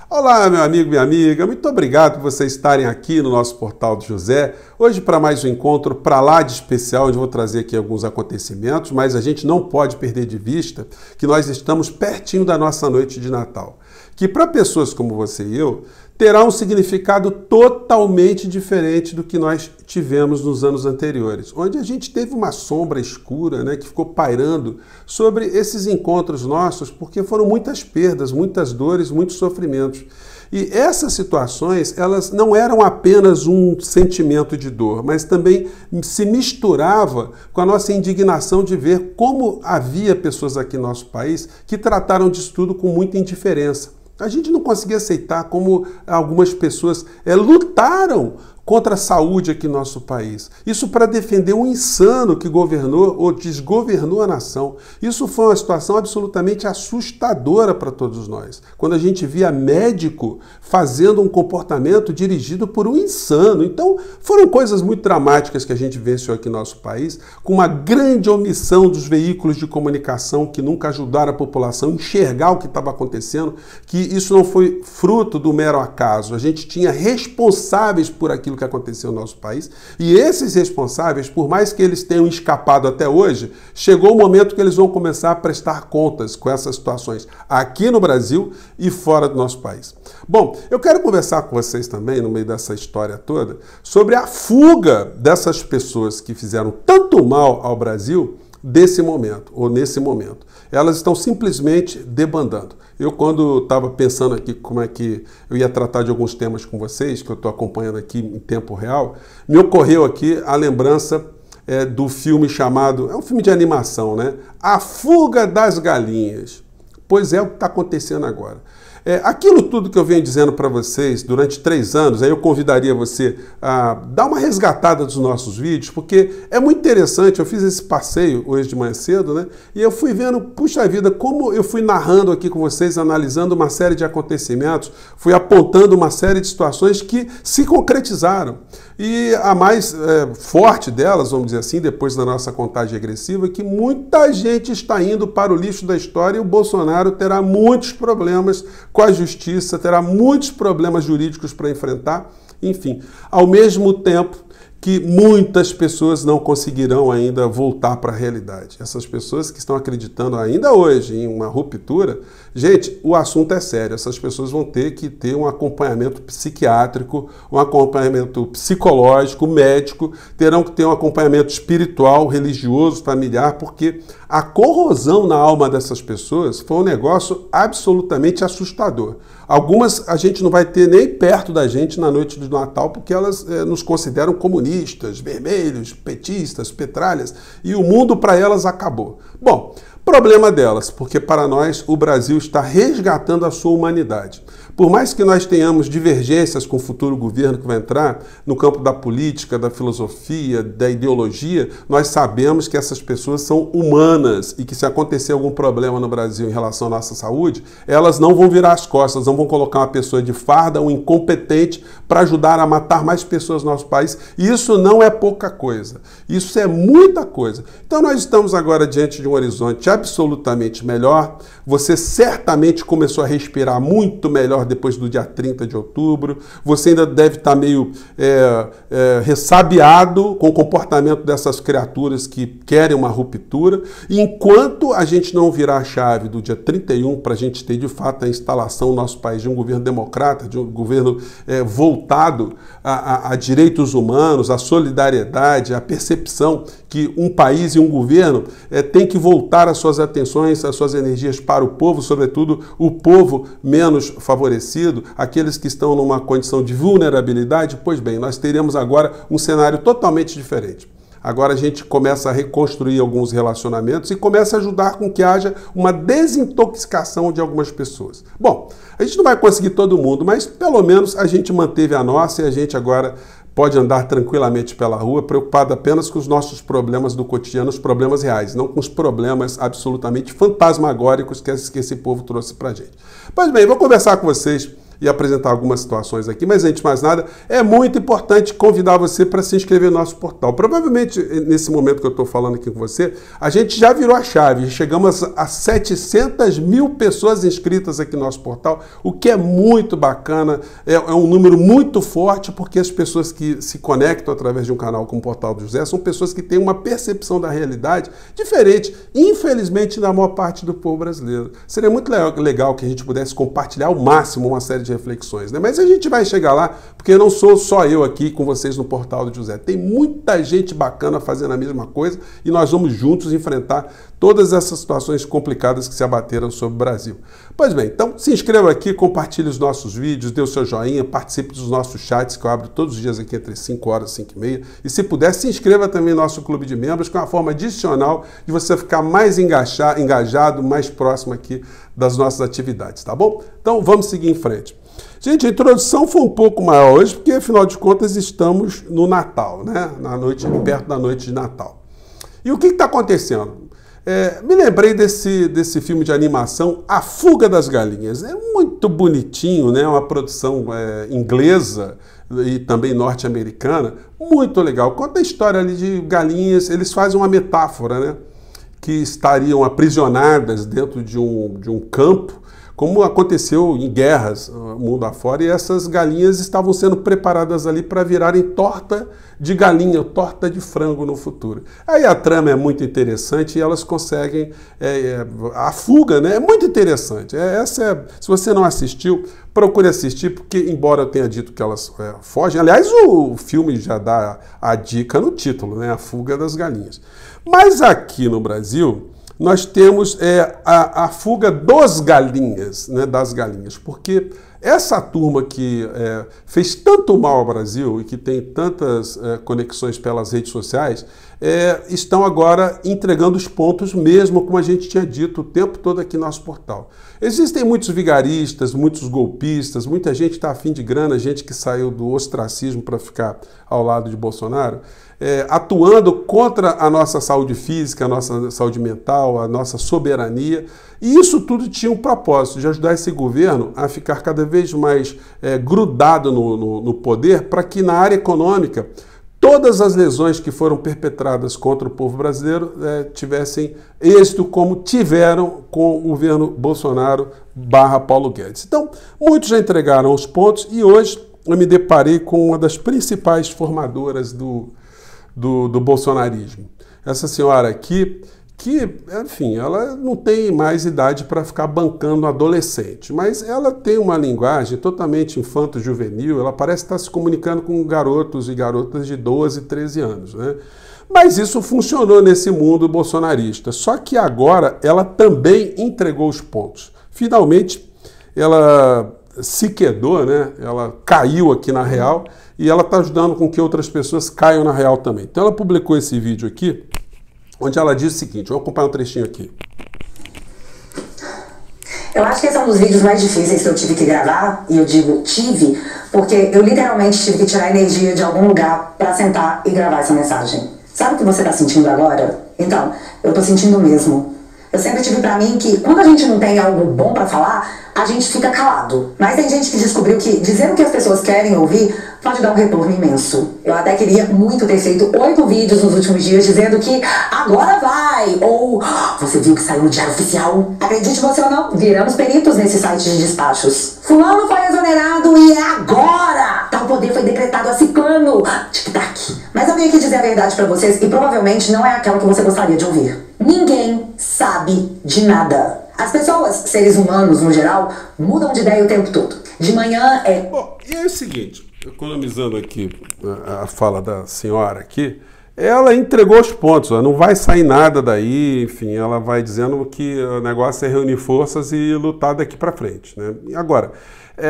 Olá, meu amigo, minha amiga, muito obrigado por vocês estarem aqui no nosso Portal do José. Hoje para mais um encontro para lá de especial, onde eu vou trazer aqui alguns acontecimentos, mas a gente não pode perder de vista que nós estamos pertinho da nossa noite de Natal, que para pessoas como você e eu, terá um significado totalmente diferente do que nós tivemos nos anos anteriores, onde a gente teve uma sombra escura, né, que ficou pairando sobre esses encontros nossos, porque foram muitas perdas, muitas dores, muitos sofrimentos. E essas situações, elas não eram apenas um sentimento de dor, mas também se misturava com a nossa indignação de ver como havia pessoas aqui no nosso país que trataram disso tudo com muita indiferença. A gente não conseguia aceitar como algumas pessoas lutaram contra a saúde aqui no nosso país. Isso para defender um insano que governou ou desgovernou a nação. Isso foi uma situação absolutamente assustadora para todos nós. Quando a gente via médico fazendo um comportamento dirigido por um insano. Então, foram coisas muito dramáticas que a gente venceu aqui no nosso país, com uma grande omissão dos veículos de comunicação que nunca ajudaram a população a enxergar o que estava acontecendo, que isso não foi fruto do mero acaso. A gente tinha responsáveis por aquilo que aconteceu no nosso país, e esses responsáveis, por mais que eles tenham escapado até hoje, chegou o momento que eles vão começar a prestar contas com essas situações aqui no Brasil e fora do nosso país. Bom, eu quero conversar com vocês também, no meio dessa história toda, sobre a fuga dessas pessoas que fizeram tanto mal ao Brasil desse momento, ou nesse momento. Elas estão simplesmente debandando. Eu, quando estava pensando aqui como é que eu ia tratar de alguns temas com vocês, que eu estou acompanhando aqui em tempo real, me ocorreu aqui a lembrança do filme chamado, é um filme de animação, né? A Fuga das Galinhas. Pois é o que está acontecendo agora. Aquilo tudo que eu venho dizendo para vocês durante 3 anos, aí eu convidaria você a dar uma resgatada dos nossos vídeos, porque é muito interessante. Eu fiz esse passeio hoje de manhã cedo, né? E eu fui vendo, puxa vida, como eu fui narrando aqui com vocês, analisando uma série de acontecimentos, fui apontando uma série de situações que se concretizaram. E a mais forte delas, vamos dizer assim, depois da nossa contagem regressiva, é que muita gente está indo para o lixo da história e o Bolsonaro terá muitos problemas com a justiça, terá muitos problemas jurídicos para enfrentar, enfim. Ao mesmo tempo que muitas pessoas não conseguirão ainda voltar para a realidade. Essas pessoas que estão acreditando ainda hoje em uma ruptura, gente, o assunto é sério. Essas pessoas vão ter que ter um acompanhamento psiquiátrico, um acompanhamento psicológico, médico, terão que ter um acompanhamento espiritual, religioso, familiar, porque a corrosão na alma dessas pessoas foi um negócio absolutamente assustador. Algumas a gente não vai ter nem perto da gente na noite do Natal, porque elas nos consideram comunistas, vermelhos, petistas, petralhas, e o mundo para elas acabou. Bom, problema delas, porque para nós o Brasil está resgatando a sua humanidade. Por mais que nós tenhamos divergências com o futuro governo que vai entrar no campo da política, da filosofia, da ideologia, nós sabemos que essas pessoas são humanas e que se acontecer algum problema no Brasil em relação à nossa saúde, elas não vão virar as costas, não vão colocar uma pessoa de farda, um incompetente, para ajudar a matar mais pessoas no nosso país. E isso não é pouca coisa, isso é muita coisa. Então nós estamos agora diante de um horizonte absolutamente melhor. Você certamente começou a respirar muito melhor depois do dia 30 de outubro. Você ainda deve estar meio ressabiado com o comportamento dessas criaturas que querem uma ruptura. E enquanto a gente não virar a chave do dia 31 para a gente ter de fato a instalação no nosso país de um governo democrata, de um governo voltado a direitos humanos, a solidariedade, a percepção que um país e um governo tem que voltar as suas atenções, as suas energias para o povo, sobretudo o povo menos favorecido, aqueles que estão numa condição de vulnerabilidade. Pois bem, nós teremos agora um cenário totalmente diferente. Agora a gente começa a reconstruir alguns relacionamentos e começa a ajudar com que haja uma desintoxicação de algumas pessoas. Bom, a gente não vai conseguir todo mundo, mas pelo menos a gente manteve a nossa e a gente agora pode andar tranquilamente pela rua, preocupado apenas com os nossos problemas do cotidiano, os problemas reais, não com os problemas absolutamente fantasmagóricos que esse povo trouxe pra gente. Pois bem, vou conversar com vocês e apresentar algumas situações aqui, mas antes de mais nada, é muito importante convidar você para se inscrever no nosso portal. Provavelmente, nesse momento que eu estou falando aqui com você, a gente já virou a chave, chegamos a 700 mil pessoas inscritas aqui no nosso portal, o que é muito bacana, é um número muito forte, porque as pessoas que se conectam através de um canal como o Portal do José são pessoas que têm uma percepção da realidade diferente, infelizmente, da maior parte do povo brasileiro. Seria muito legal que a gente pudesse compartilhar ao máximo uma série de reflexões, né? Mas a gente vai chegar lá, porque não sou só eu aqui com vocês no Portal do José. Tem muita gente bacana fazendo a mesma coisa e nós vamos juntos enfrentar todas essas situações complicadas que se abateram sobre o Brasil. Pois bem, então se inscreva aqui, compartilhe os nossos vídeos, dê o seu joinha, participe dos nossos chats que eu abro todos os dias aqui entre 5 horas e 5 e meia. E se puder, se inscreva também no nosso clube de membros, que é uma forma adicional de você ficar mais engajado, mais próximo aqui das nossas atividades, tá bom? Então vamos seguir em frente. Gente, a introdução foi um pouco maior hoje, porque afinal de contas estamos no Natal, né? Perto da noite de Natal. E o que está acontecendo? Me lembrei desse filme de animação, A Fuga das Galinhas. É muito bonitinho, né? Uma produção inglesa e também norte-americana, muito legal. Conta a história ali de galinhas, eles fazem uma metáfora, né? Que estariam aprisionadas dentro de um campo, como aconteceu em guerras mundo afora, e essas galinhas estavam sendo preparadas ali para virarem torta de galinha, torta de frango no futuro. Aí a trama é muito interessante e elas conseguem a fuga, né? É muito interessante. Se você não assistiu, procure assistir, porque embora eu tenha dito que elas fogem, aliás, o filme já dá a dica no título, né? A Fuga das Galinhas. Mas aqui no Brasil nós temos a fuga dos galinhas, né, das galinhas, porque essa turma que fez tanto mal ao Brasil e que tem tantas conexões pelas redes sociais, estão agora entregando os pontos mesmo, como a gente tinha dito o tempo todo aqui no nosso portal. Existem muitos vigaristas, muitos golpistas, muita gente que está afim de grana, gente que saiu do ostracismo para ficar ao lado de Bolsonaro, atuando contra a nossa saúde física, a nossa saúde mental, a nossa soberania. E isso tudo tinha um propósito, de ajudar esse governo a ficar cada vez mais grudado no poder, para que na área econômica todas as lesões que foram perpetradas contra o povo brasileiro tivessem êxito como tiveram com o governo Bolsonaro / Paulo Guedes. Então, muitos já entregaram os pontos e hoje eu me deparei com uma das principais formadoras do bolsonarismo. Essa senhora aqui, que, enfim, ela não tem mais idade para ficar bancando adolescente, mas ela tem uma linguagem totalmente infanto-juvenil, ela parece estar se comunicando com garotos e garotas de 12, 13 anos, né? Mas isso funcionou nesse mundo bolsonarista, só que agora ela também entregou os pontos. Finalmente, ela se quedou, né? Ela caiu aqui na real e ela está ajudando com que outras pessoas caiam na real também. Então ela publicou esse vídeo aqui, onde ela diz o seguinte, vou acompanhar um trechinho aqui. Eu acho que esse é um dos vídeos mais difíceis que eu tive que gravar, e eu digo tive, porque eu literalmente tive que tirar energia de algum lugar para sentar e gravar essa mensagem. Sabe o que você tá sentindo agora? Então, eu tô sentindo mesmo. Eu sempre tive pra mim que quando a gente não tem algo bom pra falar, a gente fica calado. Mas tem gente que descobriu que dizer o que as pessoas querem ouvir pode dar um retorno imenso. Eu até queria muito ter feito 8 vídeos nos últimos dias dizendo que agora vai, ou você viu que saiu no Diário Oficial? Acredite você ou não, viramos peritos nesse site de despachos. Fulano foi exonerado e é agora! Tal poder foi decretado a ciclano. Tic-tac. Mas eu vim aqui dizer a verdade pra vocês e provavelmente não é aquela que você gostaria de ouvir. Ninguém sabe de nada. As pessoas, seres humanos no geral, mudam de ideia o tempo todo. De manhã é... Bom, e é o seguinte, economizando aqui a fala da senhora aqui, ela entregou os pontos, ó, não vai sair nada daí, enfim, ela vai dizendo que o negócio é reunir forças e lutar daqui para frente, né? E agora,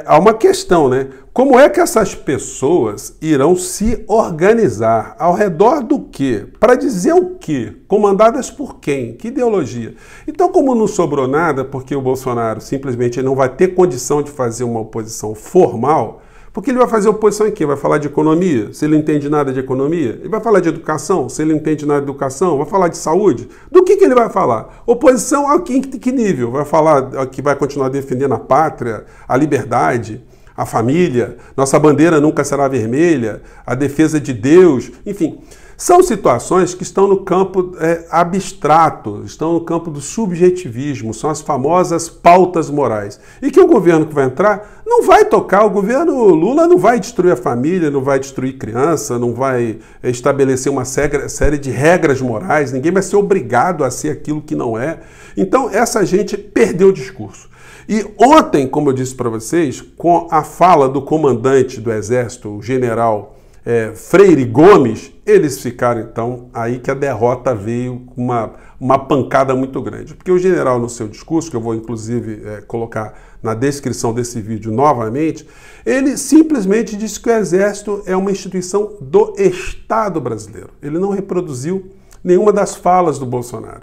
há uma questão, né? Como é que essas pessoas irão se organizar? Ao redor do quê? Para dizer o quê? Comandadas por quem? Que ideologia? Então, como não sobrou nada, porque o Bolsonaro simplesmente não vai ter condição de fazer uma oposição formal, Porque ele vai fazer oposição em quê? Vai falar de economia, se ele não entende nada de economia? Ele vai falar de educação, se ele não entende nada de educação? Vai falar de saúde? Do que ele vai falar? Oposição a que nível? Vai falar que vai continuar defendendo a pátria, a liberdade, a família, nossa bandeira nunca será vermelha, a defesa de Deus, enfim. São situações que estão no campo abstrato, estão no campo do subjetivismo, são as famosas pautas morais. E que o governo que vai entrar não vai tocar, o governo Lula não vai destruir a família, não vai destruir criança, não vai estabelecer uma série de regras morais, ninguém vai ser obrigado a ser aquilo que não é. Então essa gente perdeu o discurso. E ontem, como eu disse para vocês, com a fala do comandante do Exército, o general Freire Gomes, eles ficaram então aí que a derrota veio com uma pancada muito grande. Porque o general, no seu discurso, que eu vou inclusive colocar na descrição desse vídeo novamente, ele simplesmente disse que o Exército é uma instituição do Estado brasileiro. Ele não reproduziu nenhuma das falas do Bolsonaro.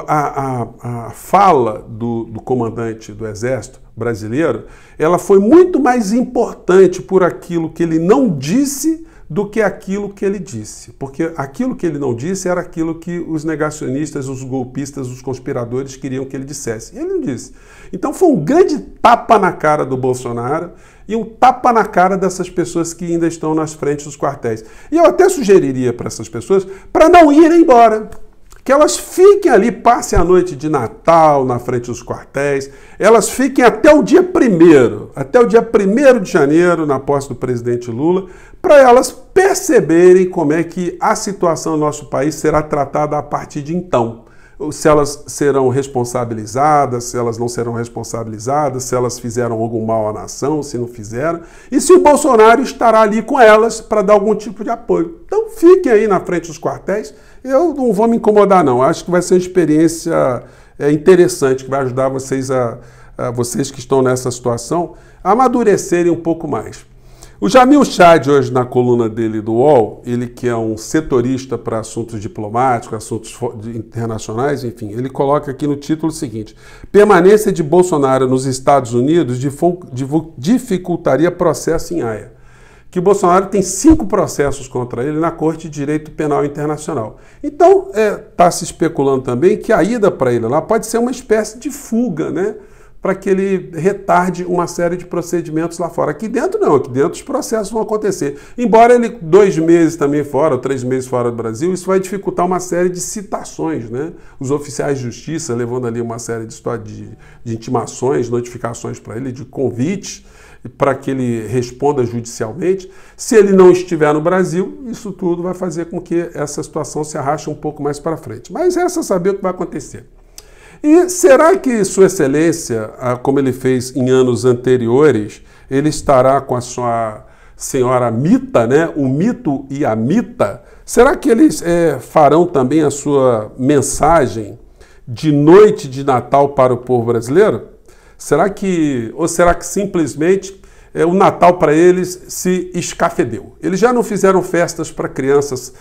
A fala do comandante do Exército brasileiro, ela foi muito mais importante por aquilo que ele não disse do que aquilo que ele disse. Porque aquilo que ele não disse era aquilo que os negacionistas, os golpistas, os conspiradores queriam que ele dissesse. E ele não disse. Então foi um grande tapa na cara do Bolsonaro e um tapa na cara dessas pessoas que ainda estão nas frentes dos quartéis. E eu até sugeriria para essas pessoas para não irem embora. Que elas fiquem ali, passem a noite de Natal na frente dos quartéis, elas fiquem até o dia 1º, até o dia 1º de janeiro, na posse do presidente Lula, para elas perceberem como é que a situação do nosso país será tratada a partir de então. Se elas serão responsabilizadas, se elas não serão responsabilizadas, se elas fizeram algum mal à nação, se não fizeram, e se o Bolsonaro estará ali com elas para dar algum tipo de apoio. Então fiquem aí na frente dos quartéis, eu não vou me incomodar não, acho que vai ser uma experiência interessante, que vai ajudar vocês, vocês que estão nessa situação, a amadurecerem um pouco mais. O Jamil Chad, hoje na coluna dele do UOL, ele que é um setorista para assuntos diplomáticos, assuntos internacionais, enfim, ele coloca aqui no título o seguinte: permanência de Bolsonaro nos Estados Unidos dificultaria processo em Haia. Que Bolsonaro tem 5 processos contra ele na Corte de Direito Penal Internacional. Então, está se especulando também que a ida para ele lá pode ser uma espécie de fuga, né? Para que ele retarde uma série de procedimentos lá fora. Aqui dentro não, aqui dentro os processos vão acontecer. Embora ele 2 meses também fora, ou 3 meses fora do Brasil, isso vai dificultar uma série de citações, né? Os oficiais de justiça levando ali uma série de intimações, notificações para ele, de convites, para que ele responda judicialmente. Se ele não estiver no Brasil, isso tudo vai fazer com que essa situação se arraste um pouco mais para frente. Mas resta saber o que vai acontecer. E será que Sua Excelência, como ele fez em anos anteriores, ele estará com a sua senhora Mita, né? O mito e a Mita? Será que eles farão também a sua mensagem de noite de Natal para o povo brasileiro? Ou será que simplesmente o Natal para eles se escafedeu? Eles já não fizeram festas para crianças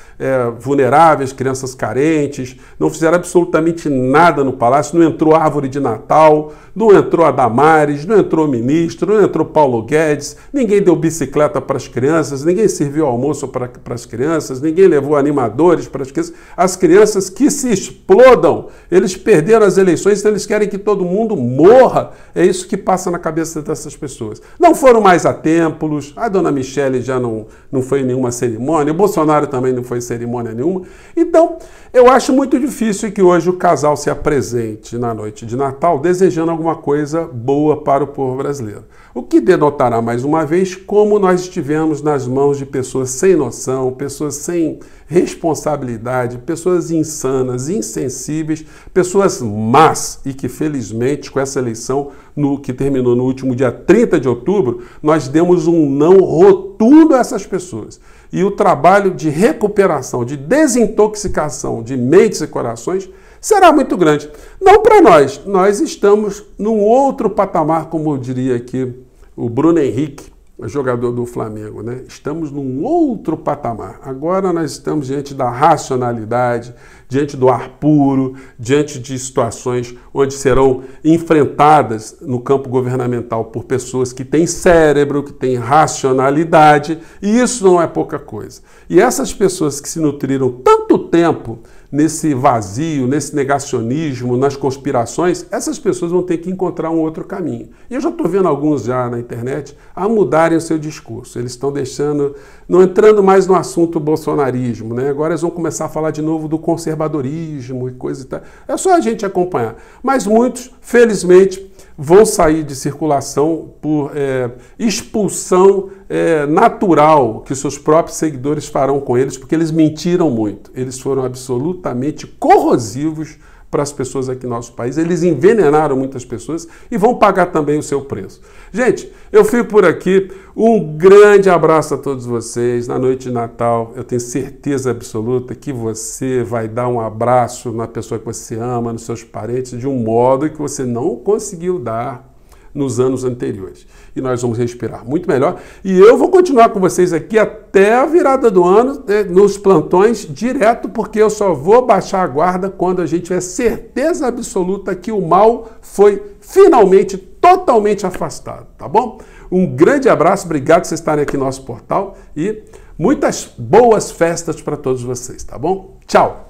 vulneráveis, crianças carentes, não fizeram absolutamente nada no palácio, não entrou árvore de Natal, não entrou a Damares, não entrou o ministro, não entrou Paulo Guedes, ninguém deu bicicleta para as crianças, ninguém serviu almoço para as crianças, ninguém levou animadores para as crianças. As crianças que se explodam, eles perderam as eleições, então eles querem que todo mundo morra. É isso que passa na cabeça dessas pessoas. Não foram mais a templos, a dona Michele já não foi em nenhuma cerimônia, o Bolsonaro também não foi em cerimônia nenhuma. Então, eu acho muito difícil que hoje o casal se apresente na noite de Natal desejando alguma coisa boa para o povo brasileiro. O que denotará mais uma vez como nós estivemos nas mãos de pessoas sem noção, pessoas sem responsabilidade, pessoas insanas, insensíveis, pessoas más, e que felizmente com essa eleição que terminou no último dia 30 de outubro, nós demos um não rotundo a essas pessoas. E o trabalho de recuperação, de desintoxicação de mentes e corações será muito grande. Não para nós estamos num outro patamar, como eu diria aqui o Bruno Henrique, jogador do Flamengo, né? Estamos num outro patamar. Agora nós estamos diante da racionalidade, diante do ar puro, diante de situações onde serão enfrentadas no campo governamental por pessoas que têm cérebro, que têm racionalidade, e isso não é pouca coisa. E essas pessoas que se nutriram tanto tempo nesse vazio, nesse negacionismo, nas conspirações, essas pessoas vão ter que encontrar um outro caminho. E eu já estou vendo alguns já na internet a mudarem o seu discurso. Eles estão deixando, não entrando mais no assunto bolsonarismo, né? Agora eles vão começar a falar de novo do conservadorismo e coisa e tal. É só a gente acompanhar. Mas muitos, felizmente, vão sair de circulação por expulsão natural que seus próprios seguidores farão com eles, porque eles mentiram muito. Eles foram absolutamente corrosivos para as pessoas aqui no nosso país. Eles envenenaram muitas pessoas e vão pagar também o seu preço. Gente, eu fico por aqui. Um grande abraço a todos vocês. Na noite de Natal, eu tenho certeza absoluta que você vai dar um abraço na pessoa que você ama, nos seus parentes, de um modo que você não conseguiu dar nos anos anteriores. E nós vamos respirar muito melhor. E eu vou continuar com vocês aqui até a virada do ano, nos plantões, direto, porque eu só vou baixar a guarda quando a gente tiver certeza absoluta que o mal foi finalmente, totalmente afastado, tá bom? Um grande abraço, obrigado por vocês estarem aqui no nosso portal e muitas boas festas para todos vocês, tá bom? Tchau!